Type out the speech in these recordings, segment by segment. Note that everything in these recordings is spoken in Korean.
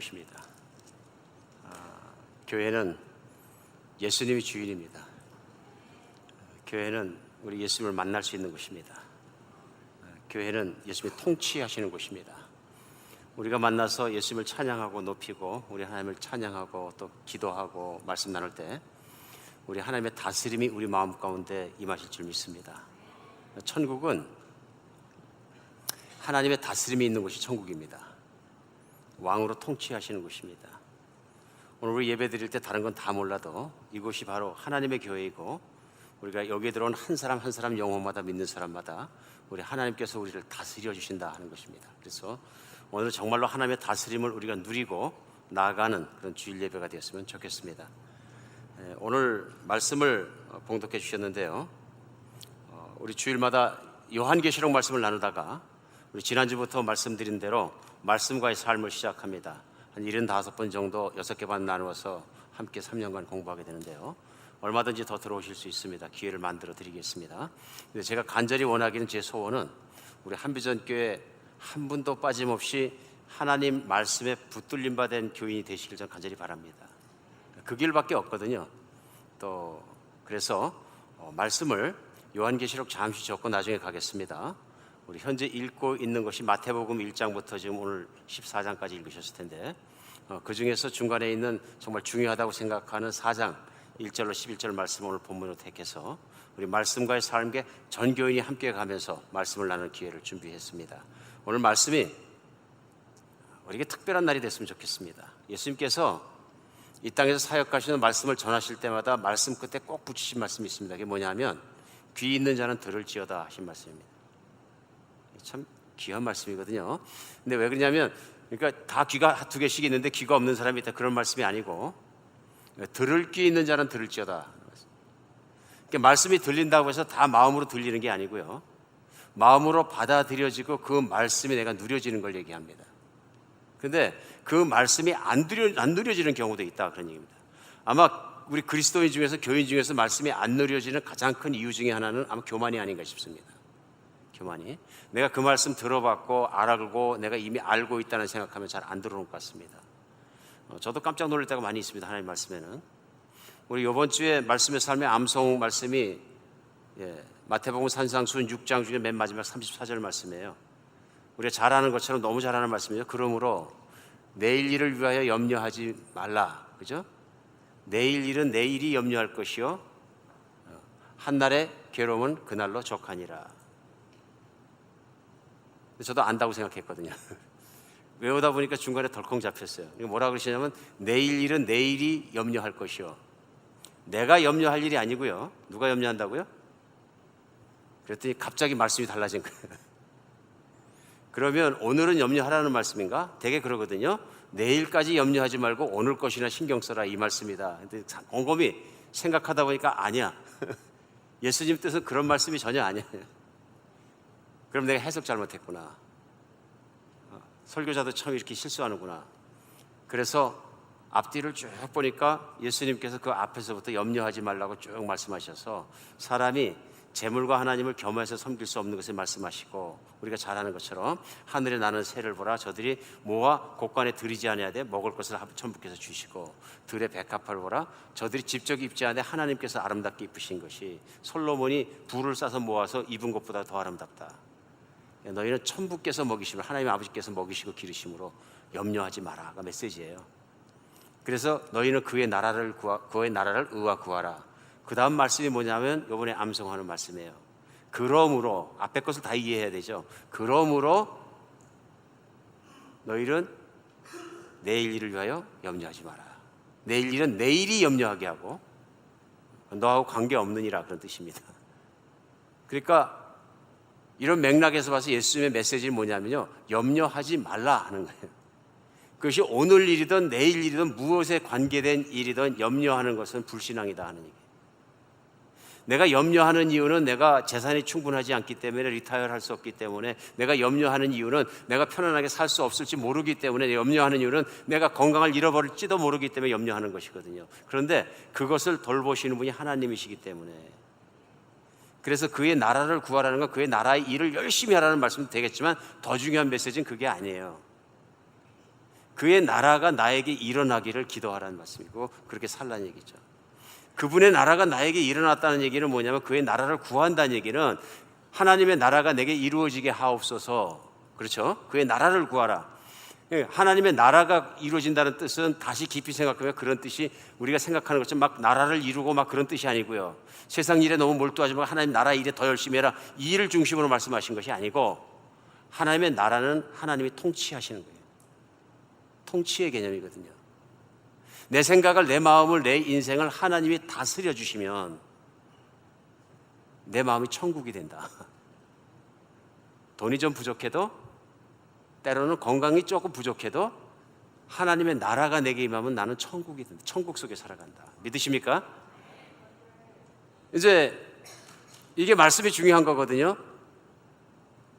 곳입니다. 교회는 예수님이 주인입니다. 교회는 우리 예수님을 만날 수 있는 곳입니다. 교회는 예수님이 통치하시는 곳입니다. 우리가 만나서 예수님을 찬양하고 높이고 우리 하나님을 찬양하고 또 기도하고 말씀 나눌 때 우리 하나님의 다스림이 우리 마음 가운데 임하실 줄 믿습니다. 천국은 하나님의 다스림이 있는 곳이 천국입니다. 왕으로 통치하시는 곳입니다. 오늘 우리 예배 드릴 때 다른 건 다 몰라도 이곳이 바로 하나님의 교회이고 우리가 여기에 들어온 한 사람 한 사람 영혼마다 믿는 사람마다 우리 하나님께서 우리를 다스려 주신다 하는 것입니다. 그래서 오늘 정말로 하나님의 다스림을 우리가 누리고 나아가는 그런 주일 예배가 되었으면 좋겠습니다. 오늘 말씀을 봉독해 주셨는데요. 우리 주일마다 요한계시록 말씀을 나누다가 우리 지난주부터 말씀드린 대로 말씀과의 삶을 시작합니다. 한 75번 정도 6개 반 나누어서 함께 3년간 공부하게 되는데요. 얼마든지 더 들어오실 수 있습니다. 기회를 만들어 드리겠습니다. 근데 제가 간절히 원하기는 제 소원은 우리 한비전교회 한 분도 빠짐없이 하나님 말씀에 붙들림 받은 교인이 되시길 저는 간절히 바랍니다. 그 길밖에 없거든요. 또 그래서 말씀을 요한계시록 잠시 적고 나중에 가겠습니다. 우리 현재 읽고 있는 것이 마태복음 1장부터 지금 오늘 14장까지 읽으셨을 텐데 그 중에서 중간에 있는 정말 중요하다고 생각하는 4장 1절로 11절 말씀을 오늘 본문으로 택해서 우리 말씀과의 삶에 전 교인이 함께 가면서 말씀을 나누는 기회를 준비했습니다. 오늘 말씀이 우리에게 특별한 날이 됐으면 좋겠습니다. 예수님께서 이 땅에서 사역하시는 말씀을 전하실 때마다 말씀 끝에 꼭 붙이신 말씀이 있습니다. 그게 뭐냐면 귀 있는 자는 들을지어다 하신 말씀입니다. 참 귀한 말씀이거든요. 근데 왜 그러냐면 그러니까 다 귀가 2개씩 있는데 귀가 없는 사람이 있다 그런 말씀이 아니고 들을 귀 있는 자는 들을지어다. 그러니까 말씀이 들린다고 해서 다 마음으로 들리는 게 아니고요. 마음으로 받아들여지고 그 말씀이 내가 누려지는 걸 얘기합니다. 그런데 그 말씀이 안 누려지는 경우도 있다 그런 얘기입니다. 아마 우리 그리스도인 중에서 교인 중에서 말씀이 안 누려지는 가장 큰 이유 중에 하나는 아마 교만이 아닌가 싶습니다. 교만이 내가 그 말씀 들어봤고 알고 내가 이미 알고 있다는 생각하면 잘 안 들어오는 것 같습니다. 저도 깜짝 놀랄 때가 많이 있습니다. 하나님 말씀에는 우리 이번 주에 말씀의 삶의 암송 말씀이 마태복음 산상수훈 6장 중에 맨 마지막 34절 말씀이에요. 우리가 잘 아는 것처럼 너무 잘 아는 말씀이에요. 그러므로 내일 일을 위하여 염려하지 말라. 그죠? 내일 일은 내일이 염려할 것이요 한날의 괴로움은 그날로 족하니라. 저도 안다고 생각했거든요. 외우다 보니까 중간에 덜컹 잡혔어요. 뭐라 그러시냐면 내일 일은 내일이 염려할 것이요. 내가 염려할 일이 아니고요. 누가 염려한다고요? 그랬더니 갑자기 말씀이 달라진 거예요. 그러면 오늘은 염려하라는 말씀인가? 되게 그러거든요. 내일까지 염려하지 말고 오늘 것이나 신경 써라 이 말씀이다. 근데 곰곰이 생각하다 보니까 아니야. 예수님 뜻은 그런 말씀이 전혀 아니에요. 그럼 내가 해석 잘못했구나. 설교자도 참 이렇게 실수하는구나. 그래서 앞뒤를 쭉 보니까 예수님께서 그 앞에서부터 염려하지 말라고 쭉 말씀하셔서 사람이 재물과 하나님을 겸해서 섬길 수 없는 것을 말씀하시고 우리가 잘 아는 것처럼 하늘에 나는 새를 보라 저들이 모아 곡간에 들이지 않아야 돼 먹을 것을 천부께서 주시고 들의 백합화를 보라 저들이 직접 입지 않아 하나님께서 아름답게 입으신 것이 솔로몬이 부를 싸서 모아서 입은 것보다 더 아름답다. 너희는 천부께서 먹이시고 하나님 아버지께서 먹이시고 기르심으로 염려하지 마라가 메시지예요. 그래서 너희는 그의 나라를 의와 구하라. 그 다음 말씀이 뭐냐면 이번에 암송하는 말씀이에요. 그러므로 앞에 것을 다 이해해야 되죠. 그러므로 너희는 내일 일을 위하여 염려하지 마라. 내일 일은 내일이 염려하게 하고 너하고 관계없느니라 그런 뜻입니다. 그러니까 이런 맥락에서 봐서 예수님의 메시지는 뭐냐면요. 염려하지 말라 하는 거예요. 그것이 오늘 일이든 내일 일이든 무엇에 관계된 일이든 염려하는 것은 불신앙이다 하는 얘기예요. 내가 염려하는 이유는 내가 재산이 충분하지 않기 때문에 리타이어를 할 수 없기 때문에 내가 염려하는 이유는 내가 편안하게 살 수 없을지 모르기 때문에 염려하는 이유는 내가 건강을 잃어버릴지도 모르기 때문에 염려하는 것이거든요. 그런데 그것을 돌보시는 분이 하나님이시기 때문에 그래서 그의 나라를 구하라는 건 그의 나라의 일을 열심히 하라는 말씀도 되겠지만 더 중요한 메시지는 그게 아니에요. 그의 나라가 나에게 일어나기를 기도하라는 말씀이고 그렇게 살라는 얘기죠. 그분의 나라가 나에게 일어났다는 얘기는 뭐냐면 그의 나라를 구한다는 얘기는 하나님의 나라가 내게 이루어지게 하옵소서. 그렇죠? 그의 나라를 구하라. 하나님의 나라가 이루어진다는 뜻은 다시 깊이 생각하면 그런 뜻이 우리가 생각하는 것처럼 막 나라를 이루고 막 그런 뜻이 아니고요. 세상 일에 너무 몰두하지 말고 하나님 나라 일에 더 열심히 해라. 이 일을 중심으로 말씀하신 것이 아니고 하나님의 나라는 하나님이 통치하시는 거예요. 통치의 개념이거든요. 내 생각을, 내 마음을, 내 인생을 하나님이 다스려 주시면 내 마음이 천국이 된다. 돈이 좀 부족해도, 때로는 건강이 조금 부족해도 하나님의 나라가 내게 임하면 나는 천국이 된다. 천국 속에 살아간다. 믿으십니까? 이제 이게 말씀이 중요한 거거든요.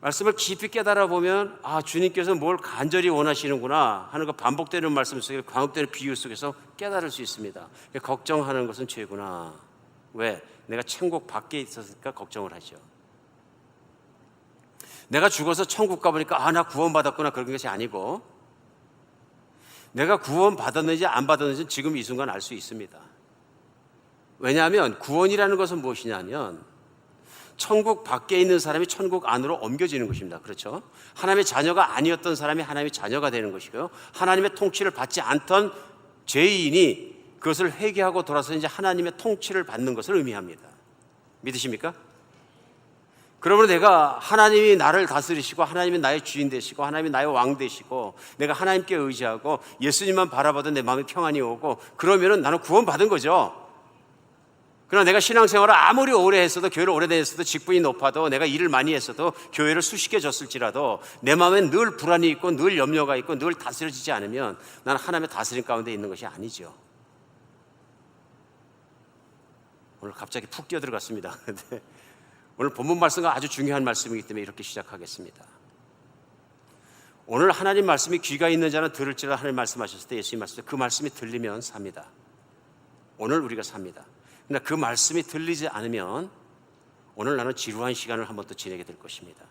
말씀을 깊이 깨달아 보면 주님께서 뭘 간절히 원하시는구나 하는 거 반복되는 말씀 속에 반복되는 비유 속에서 깨달을 수 있습니다. 걱정하는 것은 죄구나. 왜? 내가 천국 밖에 있었으니까 걱정을 하죠. 내가 죽어서 천국 가보니까 나 구원받았구나 그런 것이 아니고 내가 구원받았는지 안 받았는지 지금 이 순간 알 수 있습니다. 왜냐하면 구원이라는 것은 무엇이냐면 천국 밖에 있는 사람이 천국 안으로 옮겨지는 것입니다. 그렇죠? 하나님의 자녀가 아니었던 사람이 하나님의 자녀가 되는 것이고요. 하나님의 통치를 받지 않던 죄인이 그것을 회개하고 돌아서 이제 하나님의 통치를 받는 것을 의미합니다. 믿으십니까? 그러므로 내가 하나님이 나를 다스리시고 하나님이 나의 주인 되시고 하나님이 나의 왕 되시고 내가 하나님께 의지하고 예수님만 바라봐도 내 마음에 평안이 오고 그러면은 나는 구원받은 거죠. 그러나 내가 신앙생활을 아무리 오래 했어도 교회를 오래 다녔어도 직분이 높아도 내가 일을 많이 했어도 교회를 수식해 줬을지라도 내 마음엔 늘 불안이 있고 늘 염려가 있고 늘 다스려지지 않으면 나는 하나님의 다스림 가운데 있는 것이 아니죠. 오늘 갑자기 푹 뛰어들어갔습니다. 근데 오늘 본문 말씀과 아주 중요한 말씀이기 때문에 이렇게 시작하겠습니다. 오늘 하나님 말씀이 귀가 있는 자는 들을지라 하나님 말씀하셨을 때 예수님 말씀에 그 말씀이 들리면 삽니다. 오늘 우리가 삽니다. 그러나 그 말씀이 들리지 않으면 오늘 나는 지루한 시간을 한번 또 지내게 될 것입니다.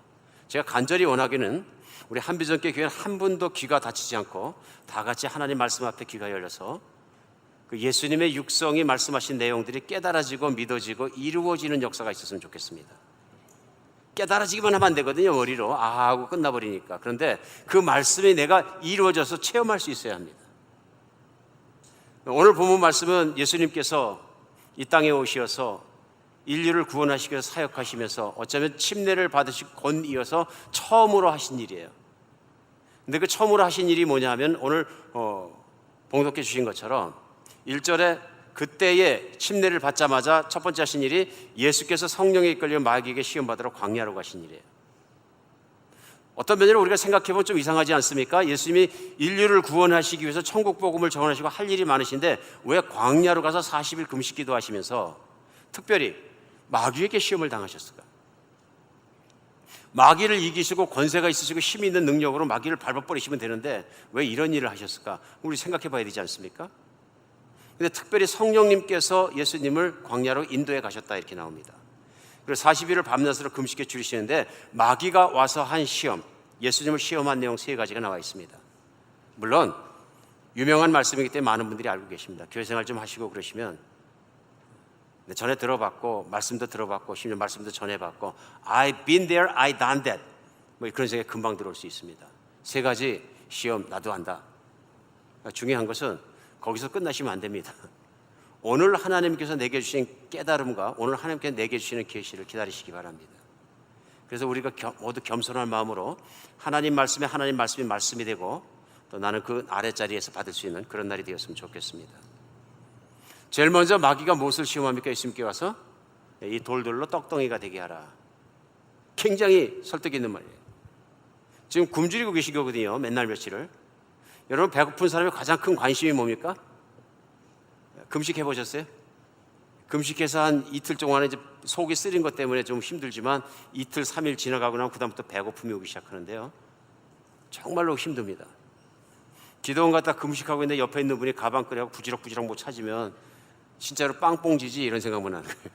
제가 간절히 원하기는 우리 한비전교회 교회는 한 분도 귀가 닫히지 않고 다 같이 하나님 말씀 앞에 귀가 열려서 그 예수님의 육성이 말씀하신 내용들이 깨달아지고 믿어지고 이루어지는 역사가 있었으면 좋겠습니다. 깨달아지기만 하면 안 되거든요. 머리로 하고 끝나버리니까. 그런데 그 말씀이 내가 이루어져서 체험할 수 있어야 합니다. 오늘 본문 말씀은 예수님께서 이 땅에 오셔서 인류를 구원하시기 위해서 사역하시면서 어쩌면 침례를 받으시고 곧 이어서 처음으로 하신 일이에요. 근데 그 처음으로 하신 일이 뭐냐면 오늘 봉독해 주신 것처럼 1절에 그때에 침례를 받자마자 첫 번째 하신 일이 예수께서 성령에 이끌려 마귀에게 시험받으러 광야로 가신 일이에요. 어떤 면으로 우리가 생각해보면 좀 이상하지 않습니까? 예수님이 인류를 구원하시기 위해서 천국 복음을 전하시고 할 일이 많으신데 왜 광야로 가서 40일 금식 기도하시면서 특별히 마귀에게 시험을 당하셨을까? 마귀를 이기시고 권세가 있으시고 힘이 있는 능력으로 마귀를 밟아버리시면 되는데 왜 이런 일을 하셨을까? 우리 생각해 봐야 되지 않습니까? 근데 특별히 성령님께서 예수님을 광야로 인도해 가셨다 이렇게 나옵니다. 그리고 40일을 밤낮으로 금식에 줄이시는데 마귀가 와서 한 시험, 예수님을 시험한 내용 3가지가 나와 있습니다. 물론 유명한 말씀이기 때문에 많은 분들이 알고 계십니다. 교회 생활 좀 하시고 그러시면 전에 들어봤고 말씀도 들어봤고 심지어 말씀도 전해봤고 I've been there, I've done that 뭐 그런 생각이 금방 들어올 수 있습니다. 3가지 시험 나도 한다. 중요한 것은 거기서 끝나시면 안 됩니다. 오늘 하나님께서 내게 주신 깨달음과 오늘 하나님께서 내게 주시는 계시를 기다리시기 바랍니다. 그래서 우리가 모두 겸손한 마음으로 하나님 말씀에 하나님 말씀이 말씀이 되고 또 나는 그 아랫자리에서 받을 수 있는 그런 날이 되었으면 좋겠습니다. 제일 먼저 마귀가 무엇을 시험합니까? 예수님께 와서 이 돌들로 떡덩이가 되게 하라. 굉장히 설득 있는 말이에요. 지금 굶주리고 계시거든요. 맨날 며칠을. 여러분 배고픈 사람의 가장 큰 관심이 뭡니까? 금식해 보셨어요? 금식해서 한 이틀 동안에 이제 속이 쓰린 것 때문에 좀 힘들지만 이틀 3일 지나가고 나면 그다음부터 배고픔이 오기 시작하는데요. 정말로 힘듭니다. 기도원 갔다 금식하고 있는데 옆에 있는 분이 가방 꺼내고 부지럭부지럭 못 찾으면 진짜로 빵뽕지지 이런 생각만 하는 거예요.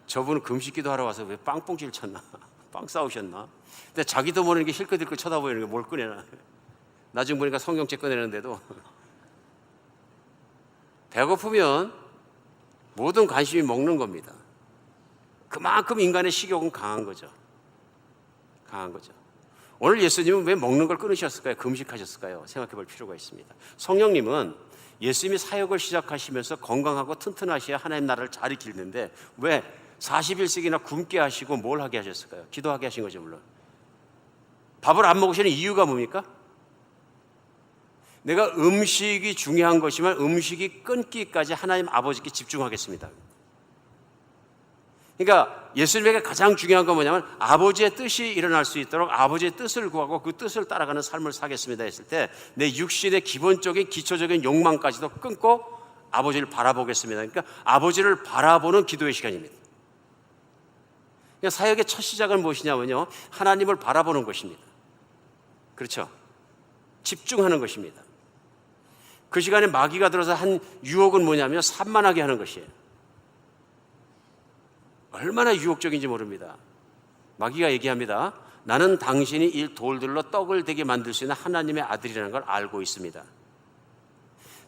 저분은 금식기도 하러 와서 왜 빵뽕지를 찾나? 빵 싸우셨나? 근데 자기도 모르는 게 힐끗힐끗 쳐다보이는 게 뭘 꺼내나? 나중에 보니까 성경책 꺼내는데도 배고프면 모든 관심이 먹는 겁니다. 그만큼 인간의 식욕은 강한 거죠. 강한 거죠. 오늘 예수님은 왜 먹는 걸 끊으셨을까요? 금식하셨을까요? 생각해 볼 필요가 있습니다. 성령님은 예수님이 사역을 시작하시면서 건강하고 튼튼하셔야 하나님 나라를 잘 이끌는데 왜 40일씩이나 굶게 하시고 뭘 하게 하셨을까요? 기도하게 하신 거죠, 물론. 밥을 안 먹으시는 이유가 뭡니까? 내가 음식이 중요한 것이면 음식이 끊기까지 하나님 아버지께 집중하겠습니다. 그러니까 예수님에게 가장 중요한 건 뭐냐면 아버지의 뜻이 일어날 수 있도록 아버지의 뜻을 구하고 그 뜻을 따라가는 삶을 사겠습니다 했을 때 내 육신의 기본적인 기초적인 욕망까지도 끊고 아버지를 바라보겠습니다. 그러니까 아버지를 바라보는 기도의 시간입니다. 그러니까 사역의 첫 시작은 무엇이냐면요, 하나님을 바라보는 것입니다. 그렇죠? 집중하는 것입니다. 그 시간에 마귀가 들어서 한 유혹은 뭐냐면 산만하게 하는 것이에요. 얼마나 유혹적인지 모릅니다. 마귀가 얘기합니다. 나는 당신이 이 돌들로 떡을 되게 만들 수 있는 하나님의 아들이라는 걸 알고 있습니다.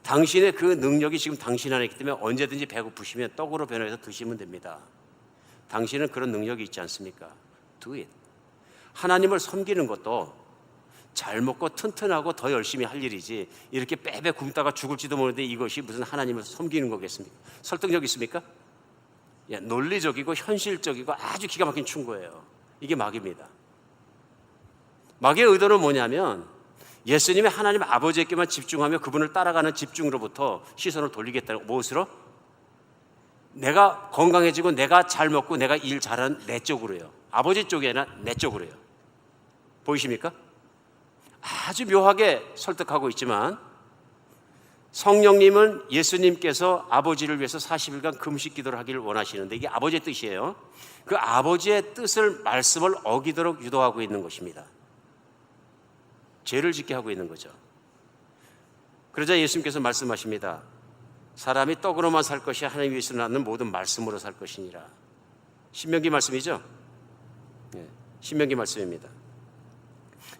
당신의 그 능력이 지금 당신 안에 있기 때문에 언제든지 배고프시면 떡으로 변해서 드시면 됩니다. 당신은 그런 능력이 있지 않습니까? Do it. 하나님을 섬기는 것도 잘 먹고 튼튼하고 더 열심히 할 일이지 이렇게 빼빼 굶다가 죽을지도 모르는데 이것이 무슨 하나님을 섬기는 거겠습니까? 설득력 있습니까? 논리적이고 현실적이고 아주 기가 막힌 충고예요. 이게 마귀입니다. 마귀의 의도는 뭐냐면 예수님의 하나님 아버지에게만 집중하며 그분을 따라가는 집중으로부터 시선을 돌리겠다는 무엇으로? 내가 건강해지고 내가 잘 먹고 내가 일 잘하는 내 쪽으로요. 아버지 쪽이 아니라 내 쪽으로요. 보이십니까? 아주 묘하게 설득하고 있지만 성령님은 예수님께서 아버지를 위해서 40일간 금식 기도를 하기를 원하시는데 이게 아버지의 뜻이에요. 그 아버지의 뜻을 말씀을 어기도록 유도하고 있는 것입니다. 죄를 짓게 하고 있는 거죠. 그러자 예수님께서 말씀하십니다. 사람이 떡으로만 살 것이 하나님 위에서 나는 모든 말씀으로 살 것이니라. 신명기 말씀이죠? 네, 신명기 말씀입니다.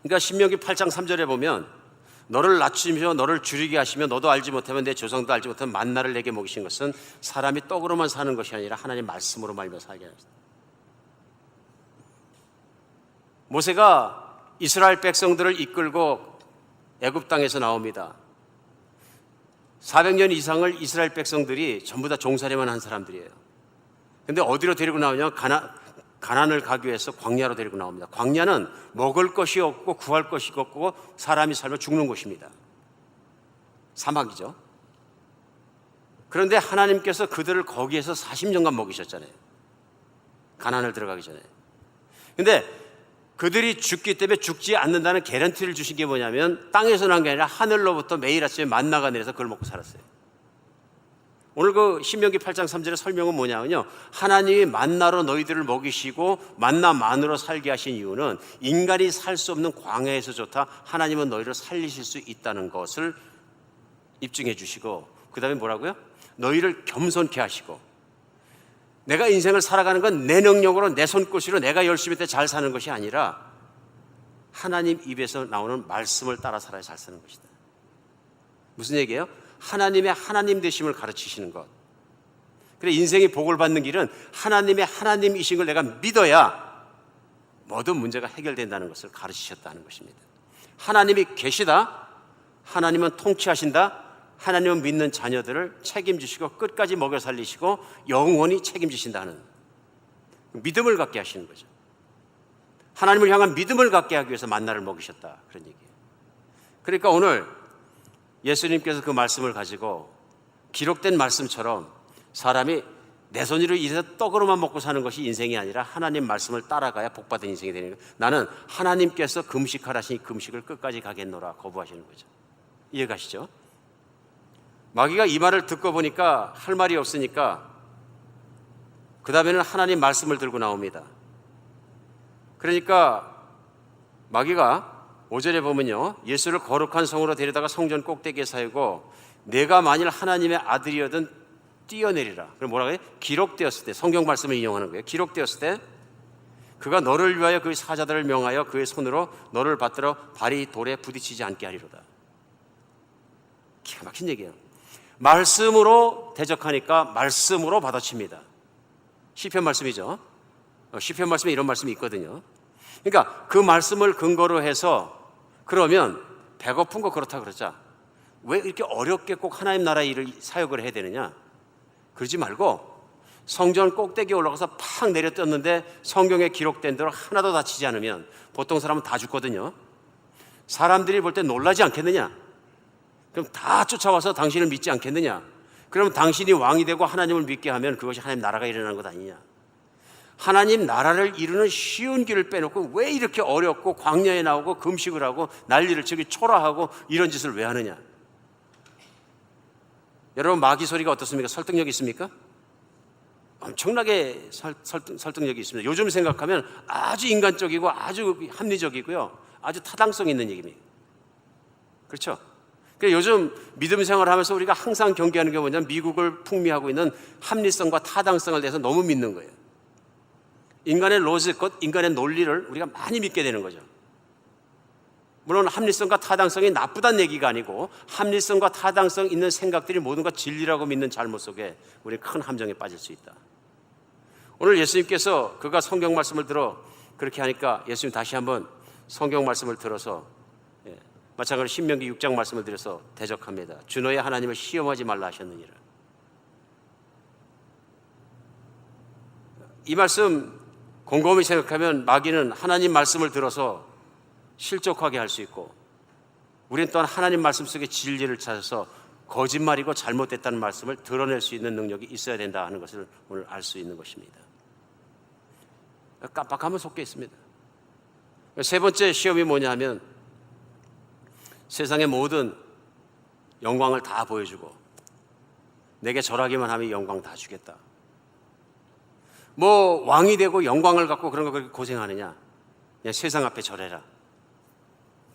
그러니까 신명기 8장 3절에 보면 너를 낮추시며 너를 줄이게 하시며 너도 알지 못하면 내 조상도 알지 못하면 만나를 내게 먹이신 것은 사람이 떡으로만 사는 것이 아니라 하나님 말씀으로 말며 살게 하셨다. 모세가 이스라엘 백성들을 이끌고 애굽 땅에서 나옵니다. 400년 이상을 이스라엘 백성들이 전부 다 종살이만 한 사람들이에요. 그런데 어디로 데리고 나오냐면 가나안을 가기 위해서 광야로 데리고 나옵니다. 광야는 먹을 것이 없고 구할 것이 없고 사람이 살면 죽는 곳입니다. 사막이죠. 그런데 하나님께서 그들을 거기에서 40년간 먹이셨잖아요. 가나안을 들어가기 전에. 그런데 그들이 죽기 때문에 죽지 않는다는 개런티를 주신 게 뭐냐면 땅에서 난 게 아니라 하늘로부터 매일 아침에 만나가 내려서 그걸 먹고 살았어요. 오늘 그 신명기 8장 3절의 설명은 뭐냐면요, 하나님이 만나로 너희들을 먹이시고 만나만으로 살게 하신 이유는 인간이 살 수 없는 광야에서조차 하나님은 너희를 살리실 수 있다는 것을 입증해 주시고, 그 다음에 뭐라고요? 너희를 겸손케 하시고, 내가 인생을 살아가는 건 내 능력으로 내 손끝으로 내가 열심히 때 잘 사는 것이 아니라 하나님 입에서 나오는 말씀을 따라 살아야 잘 사는 것이다. 무슨 얘기예요? 하나님의 하나님 되심을 가르치시는 것. 그래, 인생이 복을 받는 길은 하나님의 하나님이신 걸 내가 믿어야 모든 문제가 해결된다는 것을 가르치셨다는 것입니다. 하나님이 계시다, 하나님은 통치하신다, 하나님은 믿는 자녀들을 책임지시고 끝까지 먹여 살리시고 영원히 책임지신다는 믿음을 갖게 하시는 거죠. 하나님을 향한 믿음을 갖게 하기 위해서 만나를 먹이셨다, 그런 얘기예요. 그러니까 오늘 예수님께서 그 말씀을 가지고 기록된 말씀처럼 사람이 내 손으로 일해서 떡으로만 먹고 사는 것이 인생이 아니라 하나님 말씀을 따라가야 복받은 인생이 되는 거예요. 나는 하나님께서 금식하라 하시니 금식을 끝까지 가겠노라 거부하시는 거죠. 이해가시죠? 마귀가 이 말을 듣고 보니까 할 말이 없으니까 그 다음에는 하나님 말씀을 들고 나옵니다. 그러니까 마귀가 5절에 보면요, 예수를 거룩한 성으로 데려다가 성전 꼭대기에 세우고 내가 만일 하나님의 아들이어든 뛰어내리라. 그럼 뭐라고 해요? 기록되었을 때, 성경 말씀을 인용하는 거예요. 기록되었을 때 그가 너를 위하여 그의 사자들을 명하여 그의 손으로 너를 받들어 발이 돌에 부딪히지 않게 하리로다. 기가 막힌 얘기예요. 말씀으로 대적하니까 말씀으로 받아칩니다. 시편 말씀이죠. 시편 말씀에 이런 말씀이 있거든요. 그러니까 그 말씀을 근거로 해서 그러면 배고픈 거 그렇다 그러자 왜 이렇게 어렵게 꼭 하나님 나라의 일을 사역을 해야 되느냐? 그러지 말고 성전 꼭대기에 올라가서 팍 내려 떴는데 성경에 기록된 대로 하나도 다치지 않으면 보통 사람은 다 죽거든요. 사람들이 볼 때 놀라지 않겠느냐? 그럼 다 쫓아와서 당신을 믿지 않겠느냐? 그러면 당신이 왕이 되고 하나님을 믿게 하면 그것이 하나님 나라가 일어나는 것 아니냐? 하나님 나라를 이루는 쉬운 길을 빼놓고 왜 이렇게 어렵고 광야에 나오고 금식을 하고 난리를 치고 초라하고 이런 짓을 왜 하느냐? 여러분, 마귀 소리가 어떻습니까? 설득력이 있습니까? 엄청나게 설득력이 있습니다. 요즘 생각하면 아주 인간적이고 아주 합리적이고요, 아주 타당성 있는 얘기입니다. 그렇죠? 그러니까 요즘 믿음 생활하면서 우리가 항상 경계하는 게 뭐냐면 미국을 풍미하고 있는 합리성과 타당성을 대해서 너무 믿는 거예요. 인간의 로직, 인간의 논리를 우리가 많이 믿게 되는 거죠. 물론 합리성과 타당성이 나쁘다는 얘기가 아니고 합리성과 타당성 있는 생각들이 모든 것 진리라고 믿는 잘못 속에 우리 큰 함정에 빠질 수 있다. 오늘 예수님께서 그가 성경 말씀을 들어 그렇게 하니까 예수님 다시 한번 성경 말씀을 들어서 마찬가지로 신명기 6장 말씀을 드려서 대적합니다. 주 너의 하나님을 시험하지 말라 하셨느니라. 이 말씀 곰곰이 생각하면 마귀는 하나님 말씀을 들어서 실족하게 할 수 있고 우리는 또한 하나님 말씀 속에 진리를 찾아서 거짓말이고 잘못됐다는 말씀을 드러낼 수 있는 능력이 있어야 된다 하는 것을 오늘 알 수 있는 것입니다. 깜빡하면 속게 있습니다. 세 번째 시험이 뭐냐 하면 세상의 모든 영광을 다 보여주고 내게 절하기만 하면 영광 다 주겠다. 뭐 왕이 되고 영광을 갖고 그런 거 그렇게 고생하느냐? 그냥 세상 앞에 절해라.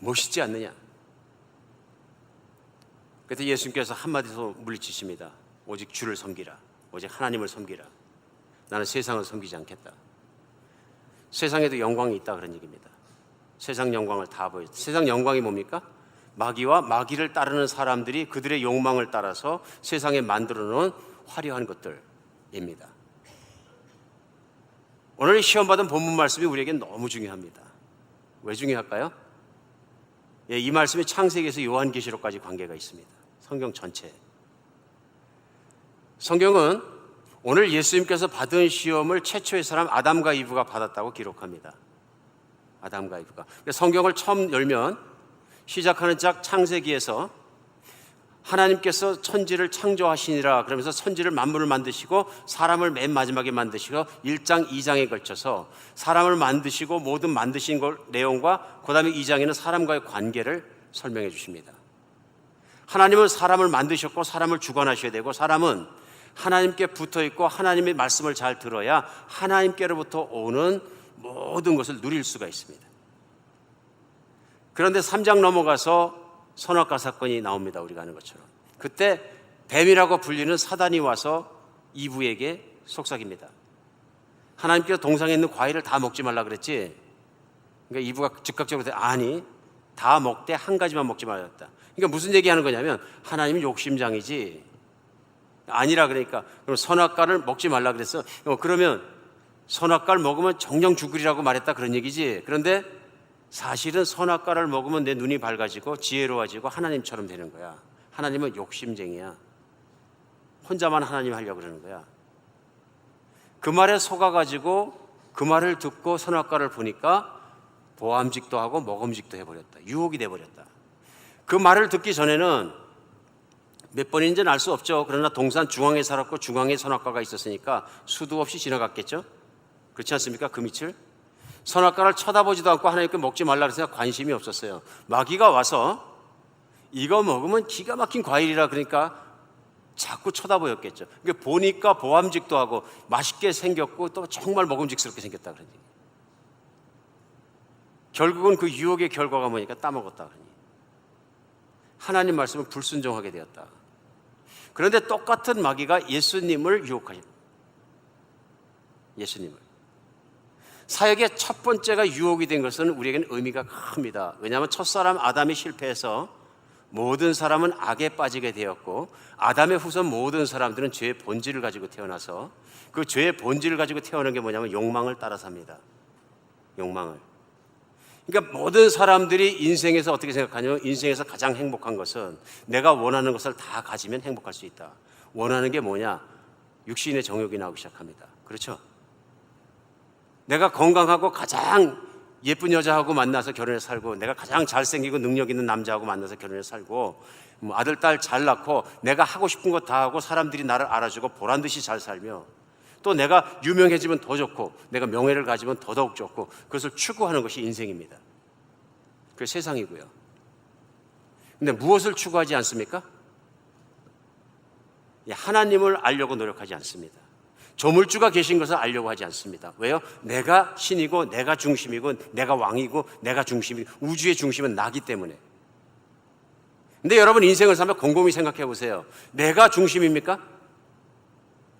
멋있지 않느냐? 그래서 예수님께서 한마디로 물리치십니다. 오직 주를 섬기라. 오직 하나님을 섬기라. 나는 세상을 섬기지 않겠다. 세상에도 영광이 있다 그런 얘기입니다. 세상 영광을 다 보여. 세상 영광이 뭡니까? 마귀와 마귀를 따르는 사람들이 그들의 욕망을 따라서 세상에 만들어 놓은 화려한 것들입니다. 오늘 시험받은 본문 말씀이 우리에게 너무 중요합니다. 왜 중요할까요? 이 말씀이 창세기에서 요한계시록까지 관계가 있습니다. 성경 전체. 성경은 오늘 예수님께서 받은 시험을 최초의 사람 아담과 이브가 받았다고 기록합니다. 아담과 이브가. 성경을 처음 열면 시작하는 작 창세기에서 하나님께서 천지를 창조하시니라 그러면서 천지를 만물을 만드시고 사람을 맨 마지막에 만드시고 1장 2장에 걸쳐서 사람을 만드시고 모든 만드신 내용과 그 다음에 2장에는 사람과의 관계를 설명해 주십니다. 하나님은 사람을 만드셨고 사람을 주관하셔야 되고 사람은 하나님께 붙어 있고 하나님의 말씀을 잘 들어야 하나님께로부터 오는 모든 것을 누릴 수가 있습니다. 그런데 3장 넘어가서 선악과 사건이 나옵니다. 우리가 아는 것처럼. 그때 뱀이라고 불리는 사단이 와서 이브에게 속삭입니다. 하나님께서 동상에 있는 과일을 다 먹지 말라 그랬지. 그러니까 이브가 즉각적으로 아니 다 먹되 한 가지만 먹지 말았다. 그러니까 무슨 얘기하는 거냐면 하나님은 욕심장이지. 아니라 그러니까 그럼 선악과를 먹지 말라 그랬어. 그러면 선악과를 먹으면 정령 죽으리라고 말했다 그런 얘기지. 그런데 사실은 선악과를 먹으면 내 눈이 밝아지고 지혜로워지고 하나님처럼 되는 거야. 하나님은 욕심쟁이야. 혼자만 하나님 하려고 그러는 거야. 그 말에 속아가지고 그 말을 듣고 선악과를 보니까 보암직도 하고 먹음직도 해버렸다. 유혹이 돼버렸다. 그 말을 듣기 전에는 몇 번인지는 알 수 없죠. 그러나 동산 중앙에 살았고 중앙에 선악과가 있었으니까 수도 없이 지나갔겠죠. 그렇지 않습니까? 그 밑을 선악과를 쳐다보지도 않고 하나님께 먹지 말라 그래서 관심이 없었어요. 마귀가 와서 이거 먹으면 기가 막힌 과일이라 그러니까 자꾸 쳐다보였겠죠. 그러니까 보니까 보암직도 하고 맛있게 생겼고 또 정말 먹음직스럽게 생겼다 그러니 결국은 그 유혹의 결과가 뭐니까 따먹었다 그러니 하나님 말씀을 불순종하게 되었다. 그런데 똑같은 마귀가 예수님을 유혹하십니다. 예수님을. 사역의 첫 번째가 유혹이 된 것은 우리에게는 의미가 큽니다. 왜냐하면 첫사람 아담이 실패해서 모든 사람은 악에 빠지게 되었고, 아담의 후손 모든 사람들은 죄의 본질을 가지고 태어나서 그 죄의 본질을 가지고 태어난 게 뭐냐면 욕망을 따라 삽니다. 욕망을. 그러니까 모든 사람들이 인생에서 어떻게 생각하냐면, 인생에서 가장 행복한 것은 내가 원하는 것을 다 가지면 행복할 수 있다. 원하는 게 뭐냐? 육신의 정욕이 나오기 시작합니다. 그렇죠? 내가 건강하고 가장 예쁜 여자하고 만나서 결혼해 살고, 내가 가장 잘생기고 능력 있는 남자하고 만나서 결혼해 살고, 아들 딸 잘 낳고 내가 하고 싶은 거 다 하고 사람들이 나를 알아주고 보란듯이 잘 살며, 또 내가 유명해지면 더 좋고 내가 명예를 가지면 더더욱 좋고, 그것을 추구하는 것이 인생입니다. 그게 세상이고요. 근데 무엇을 추구하지 않습니까? 하나님을 알려고 노력하지 않습니다. 조물주가 계신 것을 알려고 하지 않습니다. 왜요? 내가 신이고 내가 중심이고 내가 왕이고 내가 중심이고, 우주의 중심은 나기 때문에. 근데 여러분, 인생을 살면 곰곰이 생각해 보세요. 내가 중심입니까?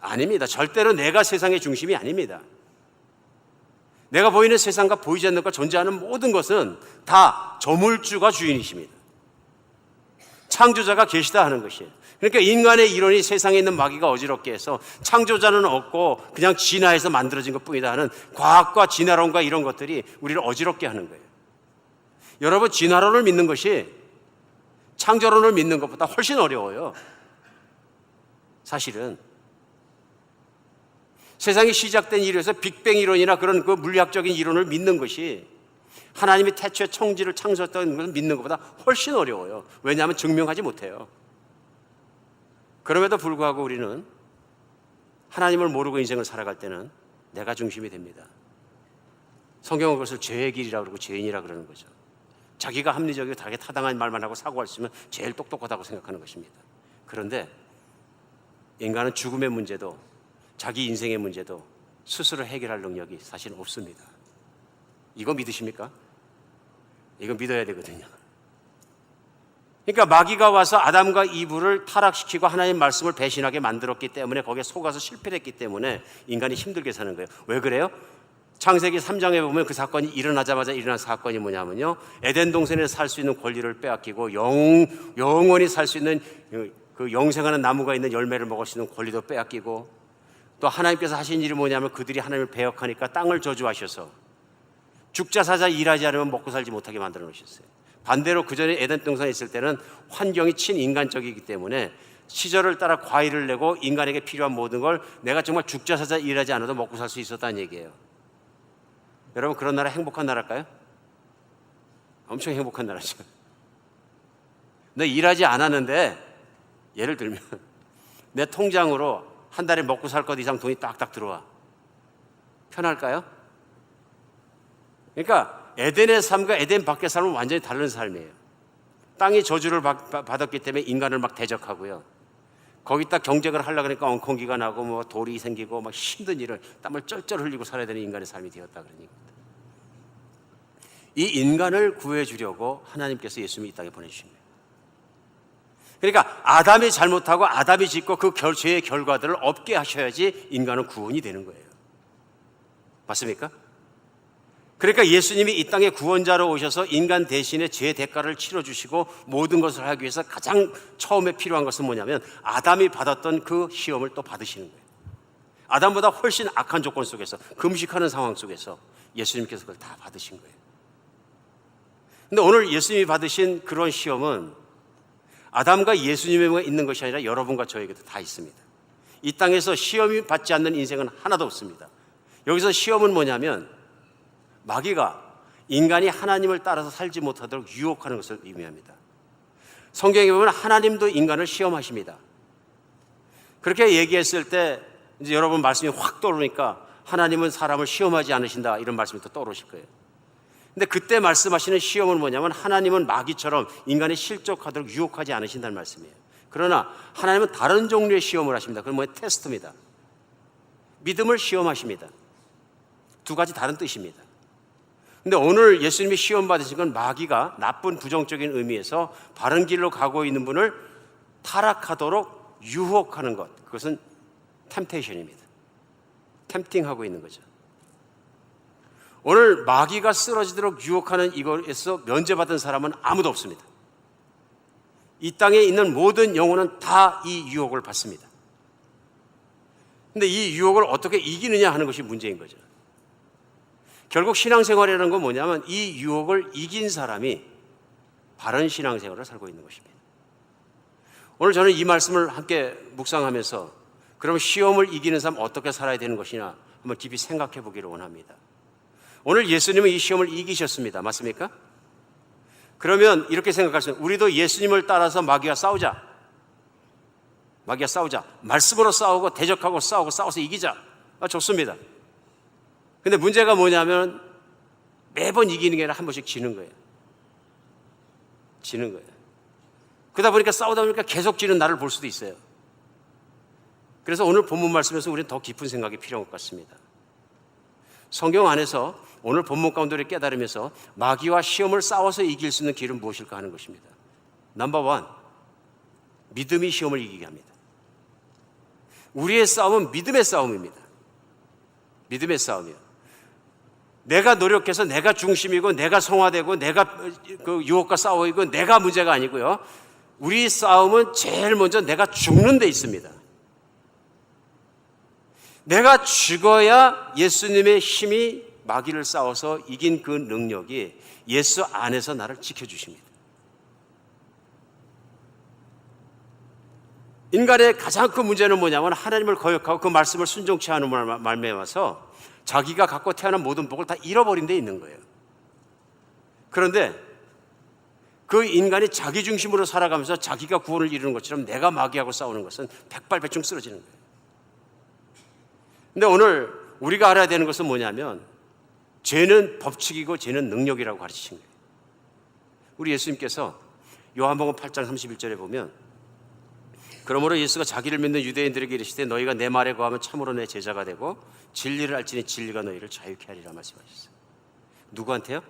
아닙니다. 절대로 내가 세상의 중심이 아닙니다. 내가 보이는 세상과 보이지 않는 것, 존재하는 모든 것은 다 조물주가 주인이십니다. 창조자가 계시다 하는 것이에요. 그러니까 인간의 이론이 세상에 있는 마귀가 어지럽게 해서 창조자는 없고 그냥 진화해서 만들어진 것뿐이다 하는 과학과 진화론과 이런 것들이 우리를 어지럽게 하는 거예요. 여러분, 진화론을 믿는 것이 창조론을 믿는 것보다 훨씬 어려워요. 사실은 세상이 시작된 이래서 빅뱅 이론이나 그런 그 물리학적인 이론을 믿는 것이, 하나님이 태초에 청지를 창조했다는 것을 믿는 것보다 훨씬 어려워요. 왜냐하면 증명하지 못해요. 그럼에도 불구하고 우리는 하나님을 모르고 인생을 살아갈 때는 내가 중심이 됩니다. 성경은 그것을 죄의 길이라고 그러고 죄인이라고 그러는 거죠. 자기가 합리적이고 자기가 타당한 말만 하고 사고할 수 있으면 제일 똑똑하다고 생각하는 것입니다. 그런데 인간은 죽음의 문제도 자기 인생의 문제도 스스로 해결할 능력이 사실 없습니다. 이거 믿으십니까? 이거 믿어야 되거든요. 그러니까 마귀가 와서 아담과 이브를 타락시키고 하나님 말씀을 배신하게 만들었기 때문에, 거기에 속아서 실패를 했기 때문에 인간이 힘들게 사는 거예요. 왜 그래요? 창세기 3장에 보면 그 사건이 일어나자마자 일어난 사건이 뭐냐면요, 에덴 동산에서 살 수 있는 권리를 빼앗기고 영원히 살 수 있는 그 영생하는 나무가 있는 열매를 먹을 수 있는 권리도 빼앗기고, 또 하나님께서 하신 일이 뭐냐면 그들이 하나님을 배역하니까 땅을 저주하셔서 죽자 사자 일하지 않으면 먹고 살지 못하게 만들어 놓으셨어요. 반대로 그 전에 에덴 동산에 있을 때는 환경이 친인간적이기 때문에 시절을 따라 과일을 내고 인간에게 필요한 모든 걸 내가 정말 죽자 사자 일하지 않아도 먹고 살 수 있었다는 얘기예요. 여러분, 그런 나라 행복한 나라일까요? 엄청 행복한 나라죠. 너 일하지 않았는데, 예를 들면 내 통장으로 한 달에 먹고 살 것 이상 돈이 딱딱 들어와. 편할까요? 그러니까 에덴의 삶과 에덴 밖의 삶은 완전히 다른 삶이에요. 땅이 저주를 받았기 때문에 인간을 막 대적하고요. 거기다 경쟁을 하려고 하니까 엉겅기가 나고 뭐 돌이 생기고 막 힘든 일을 땀을 쩔쩔 흘리고 살아야 되는 인간의 삶이 되었다 그런 얘기입니다. 이 인간을 구해주려고 하나님께서 예수님이 이 땅에 보내주신 거예요. 그러니까 아담이 잘못하고 아담이 짓고 그 죄의 결과들을 없게 하셔야지 인간은 구원이 되는 거예요. 맞습니까? 그러니까 예수님이 이 땅에 구원자로 오셔서 인간 대신에 죄의 대가를 치러주시고 모든 것을 하기 위해서 가장 처음에 필요한 것은 뭐냐면 아담이 받았던 그 시험을 또 받으시는 거예요. 아담보다 훨씬 악한 조건 속에서, 금식하는 상황 속에서 예수님께서 그걸 다 받으신 거예요. 근데 오늘 예수님이 받으신 그런 시험은 아담과 예수님에만 있는 것이 아니라 여러분과 저에게도 다 있습니다. 이 땅에서 시험이 받지 않는 인생은 하나도 없습니다. 여기서 시험은 뭐냐면 마귀가 인간이 하나님을 따라서 살지 못하도록 유혹하는 것을 의미합니다. 성경에 보면 하나님도 인간을 시험하십니다. 그렇게 얘기했을 때 이제 여러분 말씀이 확 떠오르니까 하나님은 사람을 시험하지 않으신다, 이런 말씀이 또 떠오르실 거예요. 근데 그때 말씀하시는 시험은 뭐냐면 하나님은 마귀처럼 인간이 실족하도록 유혹하지 않으신다는 말씀이에요. 그러나 하나님은 다른 종류의 시험을 하십니다. 그건 뭐예요? 테스트입니다. 믿음을 시험하십니다. 두 가지 다른 뜻입니다. 근데 오늘 예수님이 시험 받으신 건 마귀가 나쁜 부정적인 의미에서 바른 길로 가고 있는 분을 타락하도록 유혹하는 것, 그것은 템테이션입니다. 템팅하고 있는 거죠. 오늘 마귀가 쓰러지도록 유혹하는 이것에서 면제받은 사람은 아무도 없습니다. 이 땅에 있는 모든 영혼은 다 이 유혹을 받습니다. 근데 이 유혹을 어떻게 이기느냐 하는 것이 문제인 거죠. 결국 신앙생활이라는 건 뭐냐면 이 유혹을 이긴 사람이 바른 신앙생활을 살고 있는 것입니다. 오늘 저는 이 말씀을 함께 묵상하면서 그럼 시험을 이기는 사람 어떻게 살아야 되는 것이냐 한번 깊이 생각해 보기를 원합니다. 오늘 예수님은 이 시험을 이기셨습니다. 맞습니까? 그러면 이렇게 생각할 수 있습니다. 우리도 예수님을 따라서 마귀와 싸우자. 마귀와 싸우자. 말씀으로 싸우고 대적하고 싸워서 이기자. 좋습니다. 근데 문제가 뭐냐면 매번 이기는 게 아니라 한 번씩 지는 거예요. 지는 거예요. 그러다 보니까 싸우다 보니까 계속 지는 나를 볼 수도 있어요. 그래서 오늘 본문 말씀에서 우리는 더 깊은 생각이 필요한 것 같습니다. 성경 안에서 오늘 본문 가운데 깨달으면서 마귀와 시험을 싸워서 이길 수 있는 길은 무엇일까 하는 것입니다. 넘버 원, 믿음이 시험을 이기게 합니다. 우리의 싸움은 믿음의 싸움입니다. 믿음의 싸움이요. 내가 노력해서 내가 중심이고 내가 성화되고 내가 그 유혹과 싸우고 내가 문제가 아니고요. 우리 싸움은 제일 먼저 내가 죽는 데 있습니다. 내가 죽어야 예수님의 힘이 마귀를 싸워서 이긴 그 능력이 예수 안에서 나를 지켜주십니다. 인간의 가장 큰 문제는 뭐냐면 하나님을 거역하고 그 말씀을 순종치 않음으로 말미암아서 자기가 갖고 태어난 모든 복을 다 잃어버린 데 있는 거예요. 그런데 그 인간이 자기 중심으로 살아가면서 자기가 구원을 이루는 것처럼 내가 마귀하고 싸우는 것은 백발백중 쓰러지는 거예요. 근데 오늘 우리가 알아야 되는 것은 뭐냐면 죄는 법칙이고 죄는 능력이라고 가르치신 거예요. 우리 예수님께서 요한복음 8장 31절에 보면 그러므로 예수가 자기를 믿는 유대인들에게 이르시되 너희가 내 말에 거하면 참으로 내 제자가 되고 진리를 알지니 진리가 너희를 자유케 하리라 말씀하셨어요. 누구한테요?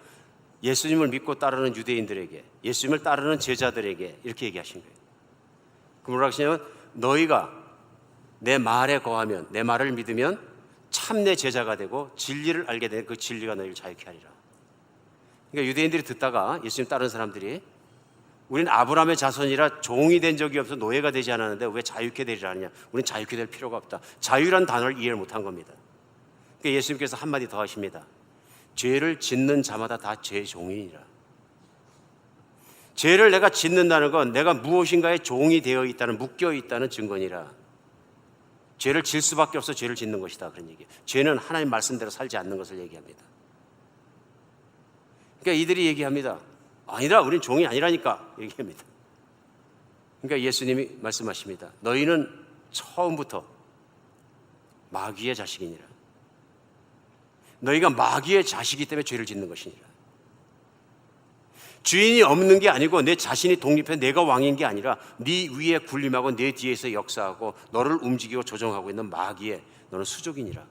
예수님을 믿고 따르는 유대인들에게, 예수님을 따르는 제자들에게 이렇게 얘기하신 거예요. 그 뭐라고 하시냐면 너희가 내 말에 거하면, 내 말을 믿으면 참 내 제자가 되고 진리를 알게 되는 그 진리가 너희를 자유케 하리라. 그러니까 유대인들이 듣다가 예수님 따르는 사람들이 우리는 아브라함의 자손이라 종이 된 적이 없어 노예가 되지 않았는데 왜 자유케 되리라 하느냐. 우리는 자유케 될 필요가 없다. 자유란 단어를 이해를 못한 겁니다. 그러니까 예수님께서 한마디 더 하십니다. 죄를 짓는 자마다 다 죄의 종이니라. 죄를 내가 짓는다는 건 내가 무엇인가의 종이 되어 있다는, 묶여 있다는 증거니라. 죄를 질 수밖에 없어 죄를 짓는 것이다. 그런 얘기예요. 죄는 하나님 말씀대로 살지 않는 것을 얘기합니다. 그러니까 이들이 얘기합니다. 아니라 우린 종이 아니라니까 얘기합니다. 그러니까 예수님이 말씀하십니다. 너희는 처음부터 마귀의 자식이니라. 너희가 마귀의 자식이기 때문에 죄를 짓는 것이니라. 주인이 없는 게 아니고 내 자신이 독립해 내가 왕인 게 아니라 네 위에 군림하고 내 뒤에서 역사하고 너를 움직이고 조정하고 있는 마귀의 너는 수족이니라.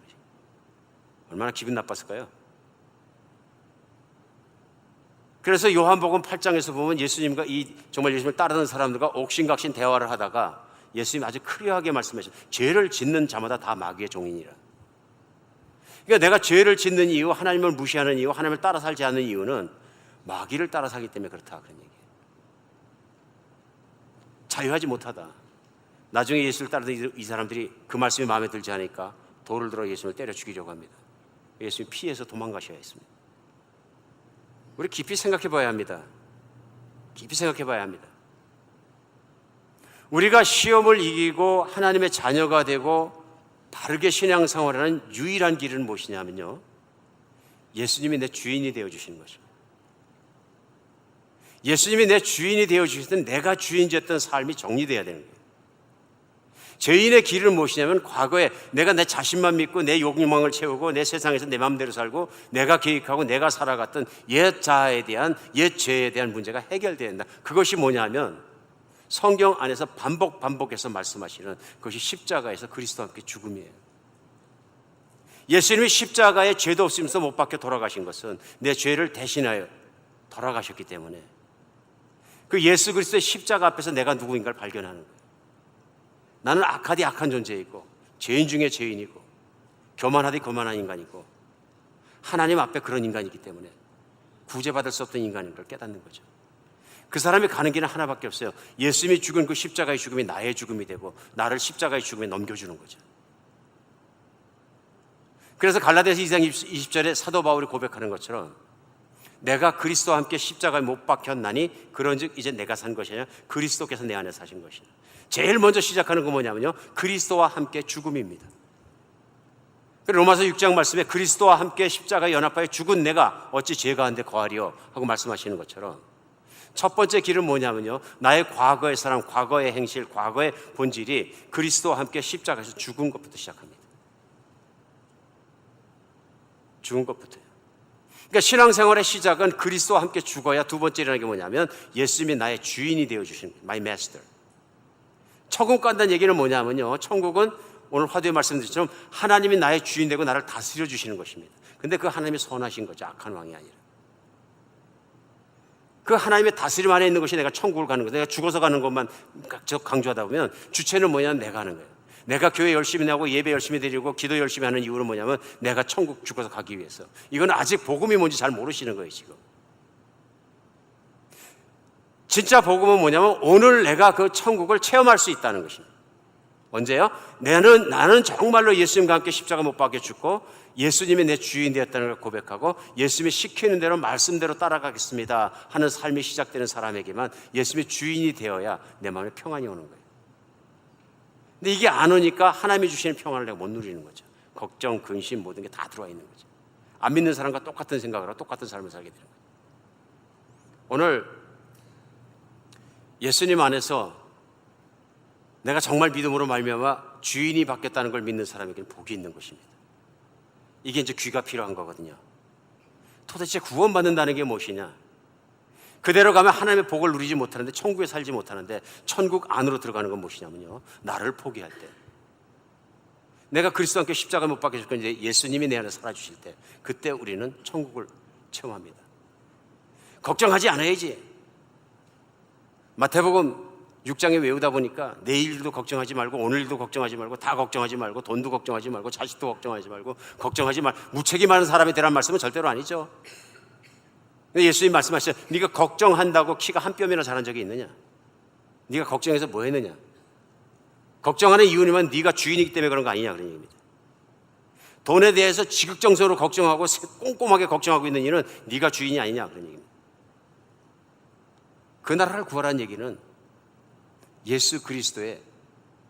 얼마나 기분 나빴을까요? 그래서 요한복음 8장에서 보면 예수님과 정말 예수님을 따르는 사람들과 옥신각신 대화를 하다가 예수님이 아주 클리어하게 말씀하셨어요. 죄를 짓는 자마다 다 마귀의 종이니라. 그러니까 내가 죄를 짓는 이유, 하나님을 무시하는 이유, 하나님을 따라 살지 않는 이유는 마귀를 따라 살기 때문에 그렇다 그런 얘기예요. 자유하지 못하다. 나중에 예수를 따르던 이 사람들이 그 말씀이 마음에 들지 않으니까 돌을 들어 예수님을 때려 죽이려고 합니다. 예수님 피해서 도망가셔야 했습니다. 우리 깊이 생각해 봐야 합니다. 깊이 생각해 봐야 합니다. 우리가 시험을 이기고 하나님의 자녀가 되고 바르게 신앙생활하는 유일한 길은 무엇이냐면요, 예수님이 내 주인이 되어주시는 것입니다. 예수님이 내 주인이 되어주시던 내가 주인이었던 삶이 정리되어야 되는 거예요. 죄인의 길은 무엇이냐면 과거에 내가 내 자신만 믿고 내 욕망을 채우고 내 세상에서 내 마음대로 살고 내가 계획하고 내가 살아갔던 옛 자아에 대한, 옛 죄에 대한 문제가 해결돼야 된다. 그것이 뭐냐면 성경 안에서 반복해서 말씀하시는 그것이 십자가에서 그리스도와 함께 죽음이에요. 예수님이 십자가에 죄도 없으면서 못 박혀 돌아가신 것은 내 죄를 대신하여 돌아가셨기 때문에 그 예수 그리스도의 십자가 앞에서 내가 누구인가를 발견하는 거예요. 나는 악하디 악한 존재이고 죄인 중에 죄인이고 교만하디 교만한 인간이고 하나님 앞에 그런 인간이기 때문에 구제받을 수 없던 인간인 걸 깨닫는 거죠. 그 사람이 가는 길은 하나밖에 없어요. 예수님이 죽은 그 십자가의 죽음이 나의 죽음이 되고 나를 십자가의 죽음에 넘겨주는 거죠. 그래서 갈라디아서 2장 20절에 사도 바울이 고백하는 것처럼 내가 그리스도와 함께 십자가에 못 박혔나니 그런즉 이제 내가 산 것이 아니라 그리스도께서 내 안에 사신 것이다. 제일 먼저 시작하는 건 뭐냐면요, 그리스도와 함께 죽음입니다. 로마서 6장 말씀에 그리스도와 함께 십자가에 연합하여 죽은 내가 어찌 죄 가운데 거하리요 하고 말씀하시는 것처럼 첫 번째 길은 뭐냐면요, 나의 과거의 사람, 과거의 행실, 과거의 본질이 그리스도와 함께 십자가에서 죽은 것부터 시작합니다. 죽은 것부터요. 그러니까 신앙생활의 시작은 그리스도와 함께 죽어야 두 번째라는 게 뭐냐면 예수님이 나의 주인이 되어주시는 거예요. My master. 천국 간다는 얘기는 뭐냐면요, 천국은 오늘 화두에 말씀드렸처럼 하나님이 나의 주인 되고 나를 다스려 주시는 것입니다. 근데 그 하나님이 선하신 거죠. 악한 왕이 아니라. 그 하나님의 다스림 안에 있는 것이 내가 천국을 가는 거예요. 내가 죽어서 가는 것만 강조하다 보면 주체는 뭐냐면 내가 하는 거예요. 내가 교회 열심히 나고 예배 열심히 드리고 기도 열심히 하는 이유는 뭐냐면 내가 천국 죽어서 가기 위해서. 이건 아직 복음이 뭔지 잘 모르시는 거예요, 지금. 진짜 복음은 뭐냐면 오늘 내가 그 천국을 체험할 수 있다는 것입니다. 언제요? 나는 정말로 예수님과 함께 십자가 못 박혀 죽고 예수님이 내 주인 되었다는 걸 고백하고 예수님이 시키는 대로 말씀대로 따라가겠습니다 하는 삶이 시작되는 사람에게만 예수님이 주인이 되어야 내 마음에 평안이 오는 거예요. 근데 이게 안 오니까 하나님이 주시는 평안을 내가 못 누리는 거죠. 걱정, 근심 모든 게 다 들어와 있는 거죠. 안 믿는 사람과 똑같은 생각을 하고 똑같은 삶을 살게 되는 거예요. 오늘 예수님 안에서 내가 정말 믿음으로 말미암아 주인이 바뀌었다는 걸 믿는 사람에게는 복이 있는 것입니다. 이게 이제 귀가 필요한 거거든요. 도대체 구원받는다는 게 무엇이냐? 그대로 가면 하나님의 복을 누리지 못하는데, 천국에 살지 못하는데, 천국 안으로 들어가는 건 무엇이냐면요, 나를 포기할 때, 내가 그리스도와 함께 십자가 못 박혀 죽고 이제 예수님이 내 안에 살아주실 때, 그때 우리는 천국을 체험합니다. 걱정하지 않아야지. 마태복음 6장에 외우다 보니까 내일도 걱정하지 말고 오늘도 걱정하지 말고 다 걱정하지 말고 돈도 걱정하지 말고 자식도 걱정하지 말고 걱정하지 말고 무책임 많은 사람이 되란 말씀은 절대로 아니죠. 예수님 말씀하시죠. 네가 걱정한다고 키가 한 뼘이나 자란 적이 있느냐? 네가 걱정해서 뭐 했느냐? 걱정하는 이유는 네가 주인이기 때문에 그런 거 아니냐, 그런 얘기입니다. 돈에 대해서 지극정성으로 걱정하고 꼼꼼하게 걱정하고 있는 이유는 네가 주인이 아니냐, 그런 얘기입니다. 그 나라를 구하라는 얘기는 예수 그리스도의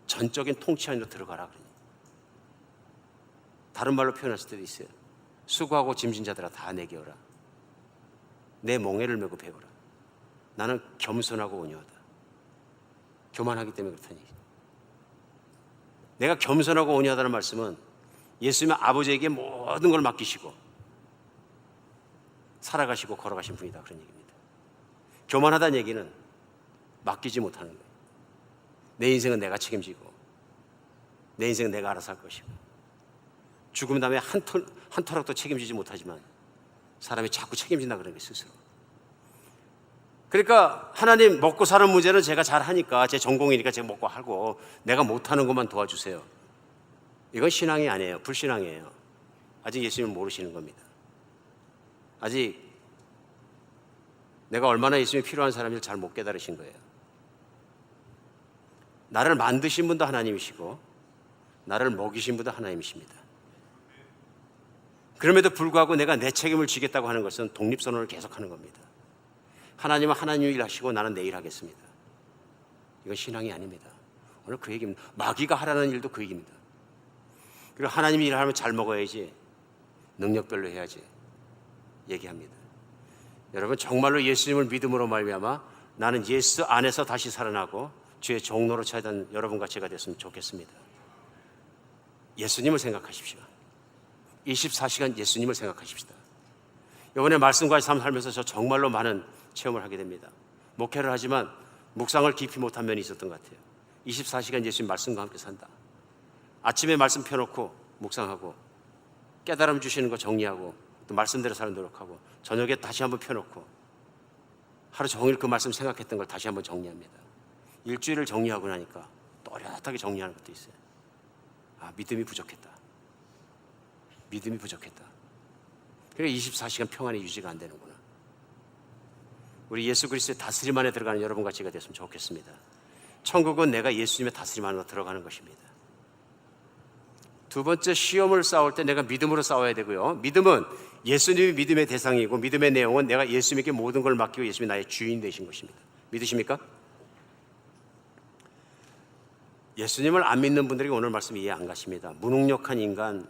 전적인 통치 안으로 들어가라. 다른 말로 표현할 수도 있어요. 수고하고 짐진 자들아 다 내게 오라. 내 멍에를 메고 배우라. 나는 겸손하고 온유하다. 교만하기 때문에 그렇다는 얘기죠. 내가 겸손하고 온유하다는 말씀은 예수님의 아버지에게 모든 걸 맡기시고 살아가시고 걸어가신 분이다, 그런 얘기입니다. 교만하다는 얘기는 맡기지 못하는 거예요. 내 인생은 내가 책임지고 내 인생은 내가 알아서 할 것이고 죽음 다음에 한 터락도 책임지지 못하지만 사람이 자꾸 책임진다 그런 게 스스로. 그러니까 하나님 먹고 사는 문제는 제가 잘 하니까 제 전공이니까 제가 먹고 하고 내가 못하는 것만 도와주세요. 이건 신앙이 아니에요. 불신앙이에요. 아직 예수님을 모르시는 겁니다. 아직 내가 얼마나 예수님이 필요한 사람인지 잘 못 깨달으신 거예요. 나를 만드신 분도 하나님이시고 나를 먹이신 분도 하나님이십니다. 그럼에도 불구하고 내가 내 책임을 지겠다고 하는 것은 독립선언을 계속하는 겁니다. 하나님은 하나님 일 하시고 나는 내 일 하겠습니다. 이건 신앙이 아닙니다. 오늘 그 얘기입니다. 마귀가 하라는 일도 그 얘기입니다. 그리고 하나님이 일하면 잘 먹어야지, 능력별로 해야지 얘기합니다. 여러분 정말로 예수님을 믿음으로 말미암아 나는 예수 안에서 다시 살아나고 주의 종로로 찾아든 여러분과 제가 됐으면 좋겠습니다. 예수님을 생각하십시오. 24시간 예수님을 생각하십시다. 이번에 말씀과의 삶을 살면서 저 정말로 많은 체험을 하게 됩니다. 목회를 하지만 묵상을 깊이 못한 면이 있었던 것 같아요. 24시간 예수님 말씀과 함께 산다. 아침에 말씀 펴놓고 묵상하고 깨달음 주시는 거 정리하고 또 말씀대로 사는 노력하고 저녁에 다시 한번 펴놓고 하루 종일 그 말씀 생각했던 걸 다시 한번 정리합니다. 일주일을 정리하고 나니까 또렷하게 정리하는 것도 있어요. 아, 믿음이 부족했다. 믿음이 부족했다. 그러니까 24시간 평안이 유지가 안 되는구나. 우리 예수 그리스도의 다스림 안에 들어가는 여러분과 제가 됐으면 좋겠습니다. 천국은 내가 예수님의 다스림 안으로 들어가는 것입니다. 두 번째, 시험을 싸울 때 내가 믿음으로 싸워야 되고요. 믿음은 예수님이 믿음의 대상이고, 믿음의 내용은 내가 예수님께 모든 걸 맡기고 예수님이 나의 주인 되신 것입니다. 믿으십니까? 예수님을 안 믿는 분들에게 오늘 말씀 이해 안 가십니다. 무능력한 인간,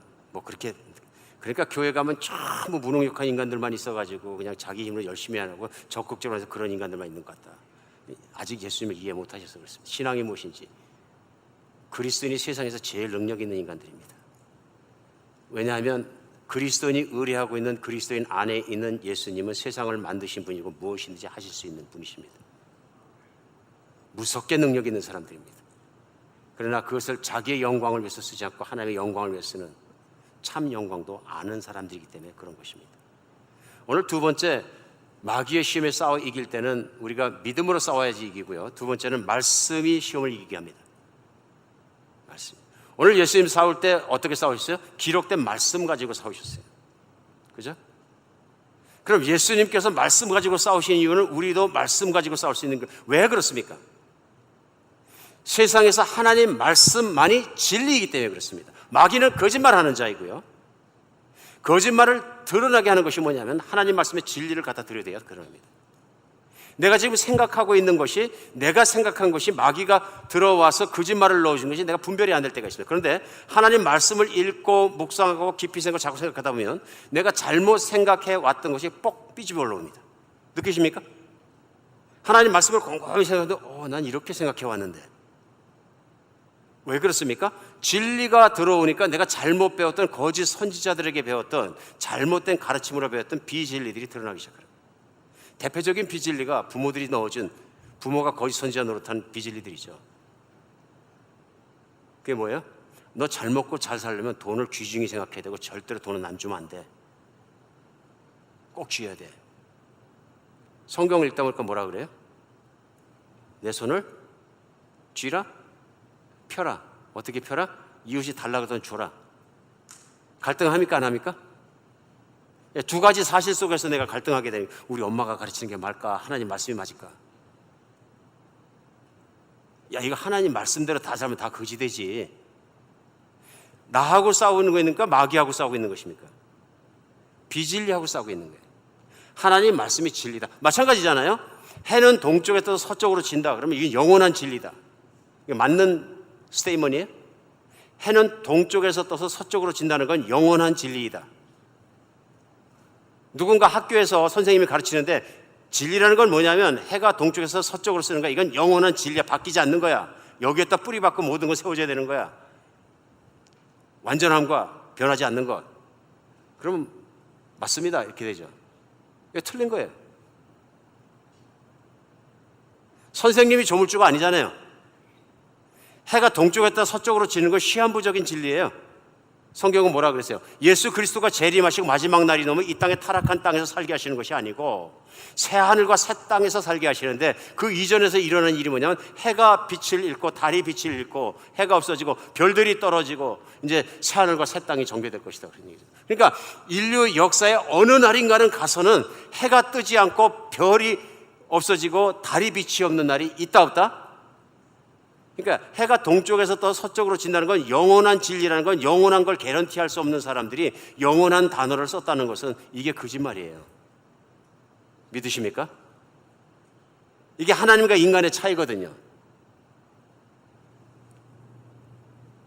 그러니까 교회 가면 전부 무능력한 인간들만 있어가지고 그냥 자기 힘으로 열심히 안 하고 적극적으로 해서 그런 인간들만 있는 것 같다. 아직 예수님을 이해 못 하셔서 그렇습니다. 신앙이 무엇인지. 그리스도인이 세상에서 제일 능력 있는 인간들입니다. 왜냐하면 그리스도인이 의뢰하고 있는 그리스도인 안에 있는 예수님은 세상을 만드신 분이고 무엇이든지 하실 수 있는 분이십니다. 무섭게 능력 있는 사람들입니다. 그러나 그것을 자기의 영광을 위해서 쓰지 않고 하나님의 영광을 위해서 쓰는 참 영광도 아는 사람들이기 때문에 그런 것입니다. 오늘 두 번째, 마귀의 시험에 싸워 이길 때는 우리가 믿음으로 싸워야지 이기고요. 두 번째는 말씀이 시험을 이기게 합니다. 말씀. 오늘 예수님 싸울 때 어떻게 싸우셨어요? 기록된 말씀 가지고 싸우셨어요. 그죠? 그럼 예수님께서 말씀 가지고 싸우신 이유는 우리도 말씀 가지고 싸울 수 있는 거예요. 왜 그렇습니까? 세상에서 하나님 말씀만이 진리이기 때문에 그렇습니다. 마귀는 거짓말하는 자이고요. 거짓말을 드러나게 하는 것이 뭐냐면 하나님 말씀의 진리를 갖다 드려야 돼요. 그럽니다. 내가 지금 생각하고 있는 것이, 내가 생각한 것이 마귀가 들어와서 거짓말을 넣어준 것이 내가 분별이 안 될 때가 있습니다. 그런데 하나님 말씀을 읽고 묵상하고 깊이 자꾸 생각하다 보면 내가 잘못 생각해 왔던 것이 뻑 삐집어 올라옵니다. 느끼십니까? 하나님 말씀을 곰곰이 생각해도 난 이렇게 생각해 왔는데. 왜 그렇습니까? 진리가 들어오니까 내가 잘못 배웠던 거짓 선지자들에게 배웠던 잘못된 가르침으로 배웠던 비진리들이 드러나기 시작합니다. 대표적인 비진리가 부모들이 넣어준, 부모가 거짓 선지자 노릇한 비진리들이죠. 그게 뭐예요? 너 잘 먹고 잘 살려면 돈을 귀중히 생각해야 되고 절대로 돈은 안 주면 안 돼. 꼭 쥐어야 돼. 성경을 읽다 보니까 뭐라 그래요? 내 손을 쥐라? 펴라. 어떻게 펴라? 이웃이 달라고 하던 줘라. 갈등합니까? 안 합니까? 두 가지 사실 속에서 내가 갈등하게 되면 우리 엄마가 가르치는 게 맞을까? 하나님 말씀이 맞을까? 이거 하나님 말씀대로 다 살면 다 거지 되지. 나하고 싸우는 거입니까? 마귀하고 싸우고 있는 것입니까? 비진리하고 싸우고 있는 거예요. 하나님 말씀이 진리다. 마찬가지잖아요. 해는 동쪽에 떠서 서쪽으로 진다. 그러면 이게 영원한 진리다. 이게 맞는 스테이먼이에요? 해는 동쪽에서 떠서 서쪽으로 진다는 건 영원한 진리이다. 누군가 학교에서 선생님이 가르치는데 진리라는 건 뭐냐면 해가 동쪽에서 서쪽으로 쓰는 거야. 이건 영원한 진리야. 바뀌지 않는 거야. 여기에다 뿌리 박고 모든 걸 세워줘야 되는 거야. 완전함과 변하지 않는 것. 그러면 맞습니다. 이렇게 되죠. 이게 틀린 거예요. 선생님이 조물주가 아니잖아요. 해가 동쪽에다 서쪽으로 지는 건 시한부적인 진리예요. 성경은 뭐라 그랬어요? 예수 그리스도가 재림하시고 마지막 날이 넘으면 이 땅에 타락한 땅에서 살게 하시는 것이 아니고 새 하늘과 새 땅에서 살게 하시는데 그 이전에서 일어나는 일이 뭐냐면 해가 빛을 잃고 달이 빛을 잃고 해가 없어지고 별들이 떨어지고 이제 새 하늘과 새 땅이 정비될 것이다. 그런 얘기죠. 그러니까 인류 역사의 어느 날인가는 가서는 해가 뜨지 않고 별이 없어지고 달이 빛이 없는 날이 있다 없다? 그러니까 해가 동쪽에서 또 서쪽으로 진다는 건 영원한 진리라는 건 영원한 걸 개런티할 수 없는 사람들이 영원한 단어를 썼다는 것은 이게 거짓말이에요. 믿으십니까? 이게 하나님과 인간의 차이거든요.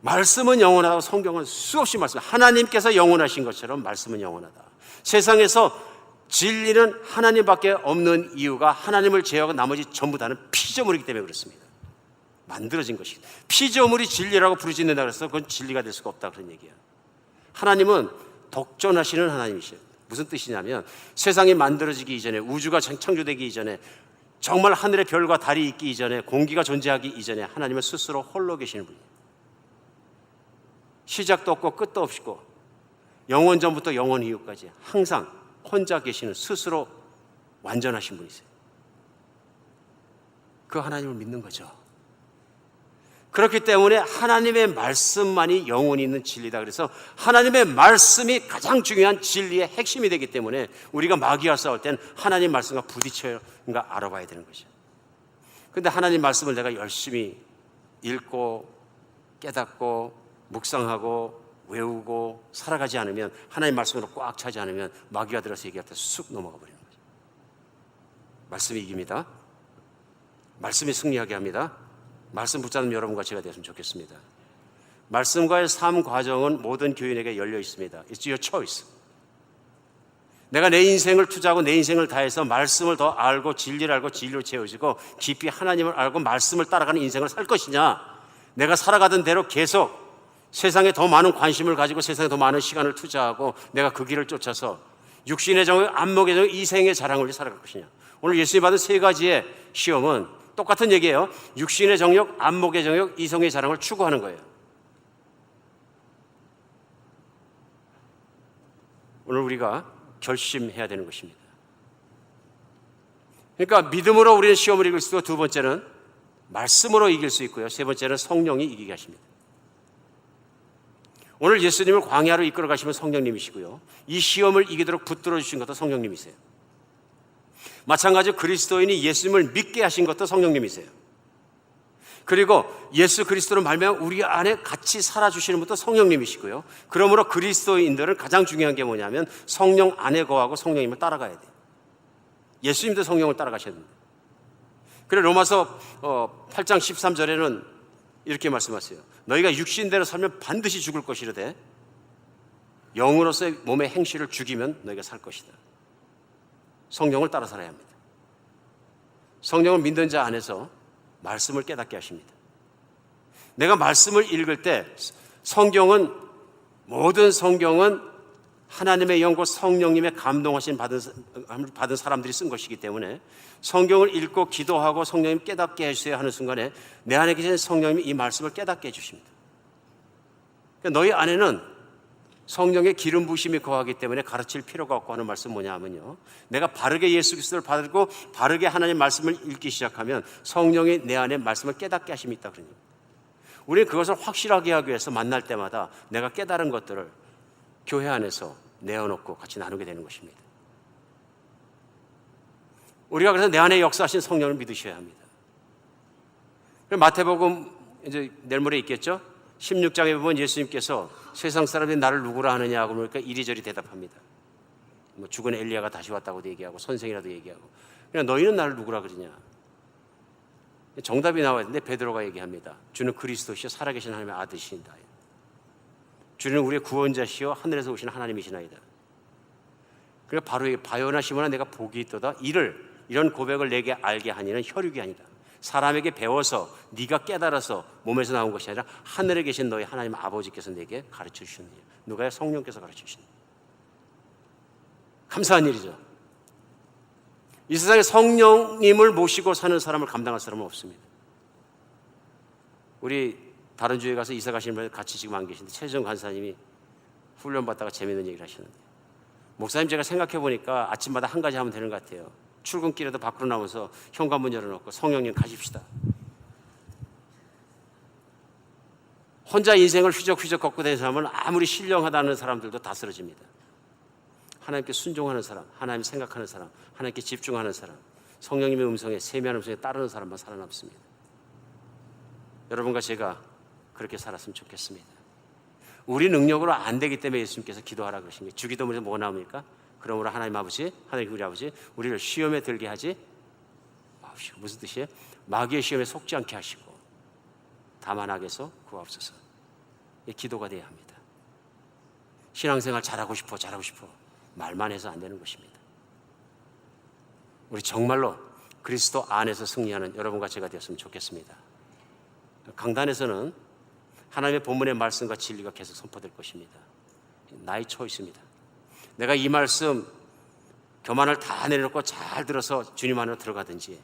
말씀은 영원하다고 성경은 수없이 말씀해요. 하나님께서 영원하신 것처럼 말씀은 영원하다. 세상에서 진리는 하나님밖에 없는 이유가 하나님을 제외하고 나머지 전부 다는 피조물이기 때문에 그렇습니다. 만들어진 것이 피조물이 진리라고 부르짖는다 그래서 그건 진리가 될 수가 없다 그런 얘기야. 하나님은 독존하시는 하나님이시에요. 무슨 뜻이냐면 세상이 만들어지기 이전에 우주가 창조되기 이전에 정말 하늘의 별과 달이 있기 이전에 공기가 존재하기 이전에 하나님은 스스로 홀로 계시는 분이에요. 시작도 없고 끝도 없고 영원 전부터 영원 이후까지 항상 혼자 계시는 스스로 완전하신 분이세요. 그 하나님을 믿는 거죠. 그렇기 때문에 하나님의 말씀만이 영혼이 있는 진리다. 그래서 하나님의 말씀이 가장 중요한 진리의 핵심이 되기 때문에 우리가 마귀와 싸울 땐 하나님 말씀과 부딪혀가 알아봐야 되는 거죠. 그런데 하나님 말씀을 내가 열심히 읽고 깨닫고 묵상하고 외우고 살아가지 않으면, 하나님 말씀으로 꽉 차지 않으면 마귀가 들어서 얘기할 때 쑥 넘어가 버리는 거죠. 말씀이 이깁니다. 말씀이 승리하게 합니다. 말씀 붙잡는 여러분과 제가 되었으면 좋겠습니다. 말씀과의 삶 과정은 모든 교인에게 열려 있습니다. It's your choice. 내가 내 인생을 투자하고 내 인생을 다해서 말씀을 더 알고 진리를 알고 진리로 채워지고 깊이 하나님을 알고 말씀을 따라가는 인생을 살 것이냐, 내가 살아가던 대로 계속 세상에 더 많은 관심을 가지고 세상에 더 많은 시간을 투자하고 내가 그 길을 쫓아서 육신의 정욕, 안목의 정욕, 이생의 자랑을 위해 살아갈 것이냐. 오늘 예수님이 받은 세 가지의 시험은 똑같은 얘기예요. 육신의 정욕, 안목의 정욕, 이성의 자랑을 추구하는 거예요. 오늘 우리가 결심해야 되는 것입니다. 그러니까 믿음으로 우리는 시험을 이길 수 있고, 두 번째는 말씀으로 이길 수 있고요, 세 번째는 성령이 이기게 하십니다. 오늘 예수님을 광야로 이끌어 가시면 성령님이시고요, 이 시험을 이기도록 붙들어 주신 것도 성령님이세요. 마찬가지로 그리스도인이 예수님을 믿게 하신 것도 성령님이세요. 그리고 예수 그리스도로 말미암아 우리 안에 같이 살아주시는 분도 성령님이시고요. 그러므로 그리스도인들은 가장 중요한 게 뭐냐면 성령 안에 거하고 성령님을 따라가야 돼요. 예수님도 성령을 따라가셨는데, 그래서 로마서 8장 13절에는 이렇게 말씀하세요. 너희가 육신대로 살면 반드시 죽을 것이로되 영으로서의 몸의 행실을 죽이면 너희가 살 것이다. 성령을 따라 살아야 합니다. 성령을 믿는 자 안에서 말씀을 깨닫게 하십니다. 내가 말씀을 읽을 때 모든 성경은 하나님의 영과 성령님의 감동하신 받은 사람들이 쓴 것이기 때문에 성경을 읽고 기도하고 성령님 깨닫게 해주세요 하는 순간에 내 안에 계신 성령님이 이 말씀을 깨닫게 해주십니다. 그러니까 너희 안에는 성령의 기름 부심이 거하기 때문에 가르칠 필요가 없고 하는 말씀 뭐냐 하면요, 내가 바르게 예수 그리스도를 받고 바르게 하나님 말씀을 읽기 시작하면 성령이 내 안에 말씀을 깨닫게 하심이 있다 그러니, 우리는 그것을 확실하게 하기 위해서 만날 때마다 내가 깨달은 것들을 교회 안에서 내어놓고 같이 나누게 되는 것입니다. 우리가 그래서 내 안에 역사하신 성령을 믿으셔야 합니다. 마태복음 이제 내일 모레 있겠죠? 16장에 보면 예수님께서 세상 사람들이 나를 누구라 하느냐 하고 그러니까 이리저리 대답합니다. 뭐 죽은 엘리야가 다시 왔다고도 얘기하고 선생이라도 얘기하고, 그냥 너희는 나를 누구라 그러냐. 정답이 나와야 되는데 베드로가 얘기합니다. 주는 그리스도시요 살아계신 하나님의 아들이신다. 주는 우리의 구원자시요 하늘에서 오신 하나님이시나이다. 그러니까 바로 바요나 시몬아 내가 복이 있도다. 이런 고백을 내게 알게 하니는 혈육이 아니다. 사람에게 배워서 네가 깨달아서 몸에서 나온 것이 아니라 하늘에 계신 너희 하나님 아버지께서 내게 가르쳐 주셨느냐. 누가요? 성령께서 가르쳐 주신다. 감사한 일이죠. 이 세상에 성령님을 모시고 사는 사람을 감당할 사람은 없습니다. 우리 다른 주에 가서 이사 가시는 분들 같이 지금 안 계신데 최정 간사님이 훈련 받다가 재미있는 얘기를 하셨는데, 목사님 제가 생각해 보니까 아침마다 한 가지 하면 되는 것 같아요. 출근길에도 밖으로 나와서 현관문 열어놓고 성령님 가십시다. 혼자 인생을 휘적휘적 걷고 다니는 사람은 아무리 신령하다는 사람들도 다 쓰러집니다. 하나님께 순종하는 사람, 하나님 생각하는 사람, 하나님께 집중하는 사람, 성령님의 음성에 세미한 음성에 따르는 사람만 살아남습니다. 여러분과 제가 그렇게 살았으면 좋겠습니다. 우리 능력으로 안 되기 때문에 예수님께서 기도하라 그러신 게, 주기도문에서 뭐가 나옵니까? 그러므로 하나님 아버지, 하나님 우리 아버지, 우리를 시험에 들게 하지 마시고. 무슨 뜻이에요? 마귀의 시험에 속지 않게 하시고 다만 악에서 구하옵소서. 이 기도가 돼야 합니다. 신앙생활 잘하고 싶어 말만 해서 안 되는 것입니다. 우리 정말로 그리스도 안에서 승리하는 여러분과 제가 되었으면 좋겠습니다. 강단에서는 하나님의 본문의 말씀과 진리가 계속 선포될 것입니다. 나의 초이스입니다. 내가 이 말씀 교만을 다 내려놓고 잘 들어서 주님 안으로 들어가든지,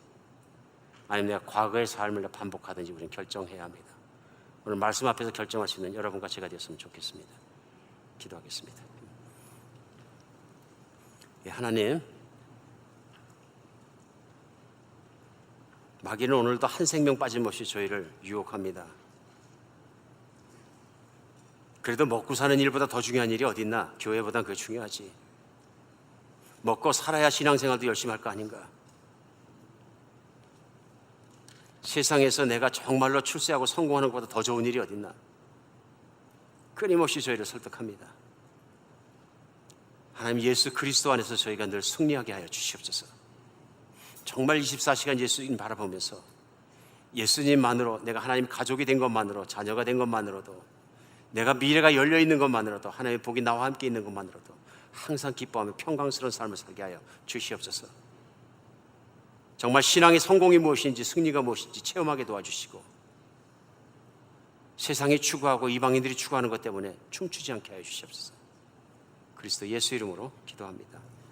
아니면 내가 과거의 삶을 반복하든지 우리는 결정해야 합니다. 오늘 말씀 앞에서 결정할 수 있는 여러분과 제가 되었으면 좋겠습니다. 기도하겠습니다. 하나님, 마귀는 오늘도 한 생명 빠짐없이 저희를 유혹합니다. 그래도 먹고 사는 일보다 더 중요한 일이 어딨나? 교회보단 그게 중요하지. 먹고 살아야 신앙생활도 열심히 할 거 아닌가? 세상에서 내가 정말로 출세하고 성공하는 것보다 더 좋은 일이 어딨나? 끊임없이 저희를 설득합니다. 하나님 예수 그리스도 안에서 저희가 늘 승리하게 하여 주시옵소서. 정말 24시간 예수님 바라보면서 예수님만으로, 내가 하나님 가족이 된 것만으로, 자녀가 된 것만으로도, 내가 미래가 열려 있는 것만으로도, 하나님의 복이 나와 함께 있는 것만으로도 항상 기뻐하며 평강스러운 삶을 살게 하여 주시옵소서. 정말 신앙의 성공이 무엇인지, 승리가 무엇인지 체험하게 도와주시고, 세상이 추구하고 이방인들이 추구하는 것 때문에 춤추지 않게 하여 주시옵소서. 그리스도 예수 이름으로 기도합니다.